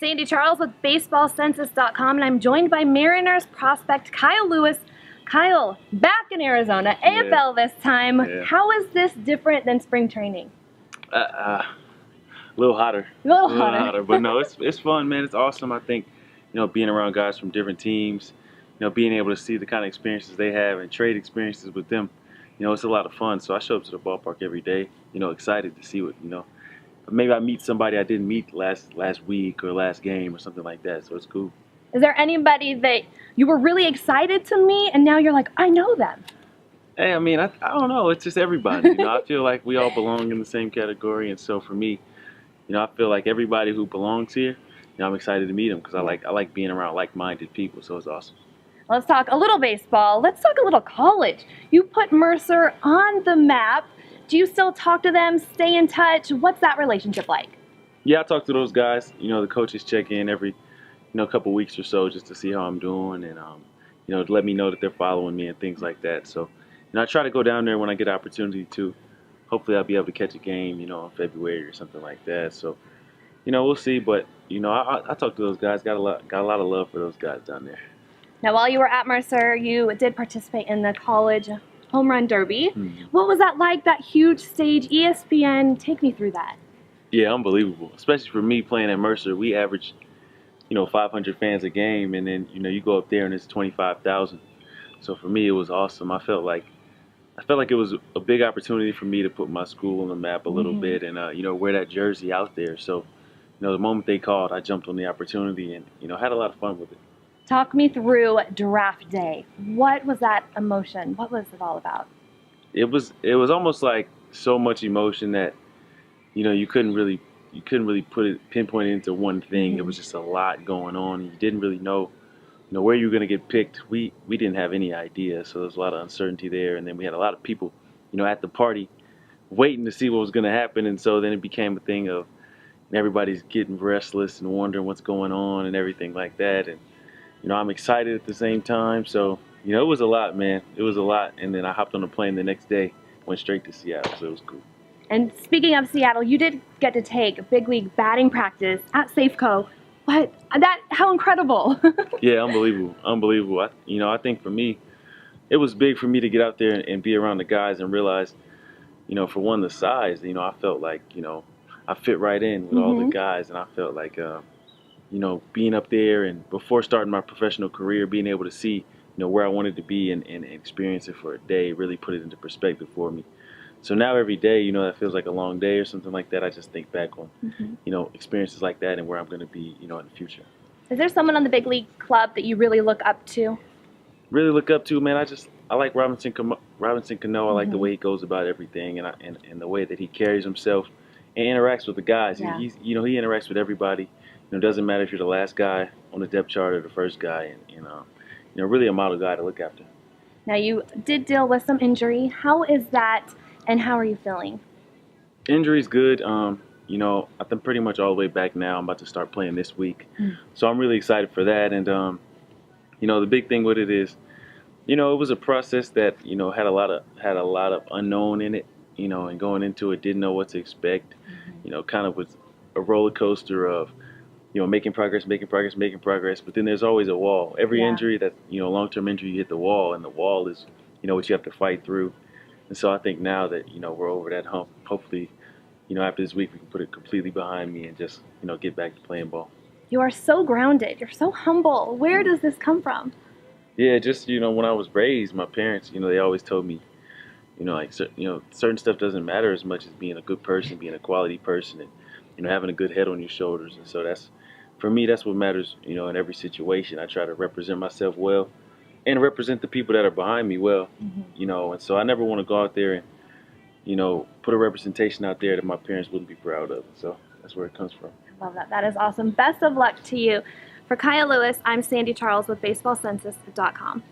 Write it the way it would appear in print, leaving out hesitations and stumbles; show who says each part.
Speaker 1: Sande Charles with BaseballCensus.com, and I'm joined by Mariners prospect Kyle Lewis. Kyle, back in Arizona, AFL this time.
Speaker 2: Yeah.
Speaker 1: How is this different than spring training?
Speaker 2: A little hotter.
Speaker 1: A little hotter.
Speaker 2: But no, it's fun, man. It's awesome. I think, being around guys from different teams, being able to see the kind of experiences they have and trade experiences with them, it's a lot of fun. So I show up to the ballpark every day, excited to see what, maybe I meet somebody I didn't meet last week or last game or something like that. So it's cool.
Speaker 1: Is there anybody that you were really excited to meet and now you're like, I know them?
Speaker 2: Hey, I don't know. It's just everybody. I feel like we all belong in the same category. And so for me, I feel like everybody who belongs here, I'm excited to meet them because I like being around like-minded people. So it's awesome.
Speaker 1: Let's talk a little baseball. Let's talk a little college. You put Mercer on the map. Do you still talk to them, stay in touch? What's that relationship like?
Speaker 2: Yeah, I talk to those guys. The coaches check in every, couple weeks or so just to see how I'm doing and, to let me know that they're following me and things like that. So, I try to go down there when I get an opportunity to. Hopefully I'll be able to catch a game, in February or something like that. So, we'll see. But, I talk to those guys. Got a lot of love for those guys down there.
Speaker 1: Now, while you were at Mercer, you did participate in the college home run derby.
Speaker 2: Mm-hmm.
Speaker 1: What was that like, that huge stage, ESPN? Take me through that.
Speaker 2: Yeah, unbelievable. Especially for me playing at Mercer. We average, 500 fans a game. And then, you go up there and it's 25,000. So for me, it was awesome. I felt like it was a big opportunity for me to put my school on the map a little bit and, wear that jersey out there. So, the moment they called, I jumped on the opportunity and, had a lot of fun with it.
Speaker 1: Talk me through draft day. What was that emotion? What was it all about?
Speaker 2: It was almost like so much emotion that, you couldn't really pinpoint it into one thing. It was just a lot going on. You didn't really know, where you were going to get picked. We didn't have any idea, so there was a lot of uncertainty there. And then we had a lot of people, at the party waiting to see what was going to happen. And so then it became a thing of everybody's getting restless and wondering what's going on and everything like that. And, I'm excited at the same time. So, it was a lot, man. It was a lot. And then I hopped on a plane the next day, went straight to Seattle. So it was cool.
Speaker 1: And speaking of Seattle, you did get to take big league batting practice at Safeco. How incredible.
Speaker 2: Yeah, unbelievable. I think for me, it was big for me to get out there and be around the guys and realize, for one, the size, I felt like, I fit right in with all the guys. And I felt like, being up there and before starting my professional career, being able to see, where I wanted to be and experience it for a day really put it into perspective for me. So now every day, that feels like a long day or something like that. I just think back on, experiences like that and where I'm going to be, in the future.
Speaker 1: Is there someone on the big league club that you really look up to?
Speaker 2: Really look up to, man. I like Robinson Cano. I like the way he goes about everything and the way that he carries himself and interacts with the guys.
Speaker 1: Yeah.
Speaker 2: He interacts with everybody. It doesn't matter if you're the last guy on the depth chart or the first guy, and really a model guy to look after.
Speaker 1: Now, you did deal with some injury. How is that, and how are you feeling?
Speaker 2: Injury's good. I think pretty much all the way back now. I'm about to start playing this week, so I'm really excited for that. And the big thing with it is, it was a process that had a lot of unknown in it. And going into it, didn't know what to expect. Kind of was a roller coaster of making progress, but then there's always a wall. Every injury that, long-term injury, you hit the wall, and the wall is, what you have to fight through. And so I think now that, we're over that hump, hopefully, after this week, we can put it completely behind me and just, get back to playing ball.
Speaker 1: You are so grounded. You're so humble. Where does this come from?
Speaker 2: Yeah, just, when I was raised, my parents, they always told me, certain stuff doesn't matter as much as being a good person, being a quality person, and, having a good head on your shoulders. And so for me, that's what matters, in every situation. I try to represent myself well and represent the people that are behind me well, and so I never want to go out there and, put a representation out there that my parents wouldn't be proud of. So that's where it comes from.
Speaker 1: I love that. That is awesome. Best of luck to you. For Kyle Lewis, I'm Sande Charles with BaseballCensus.com.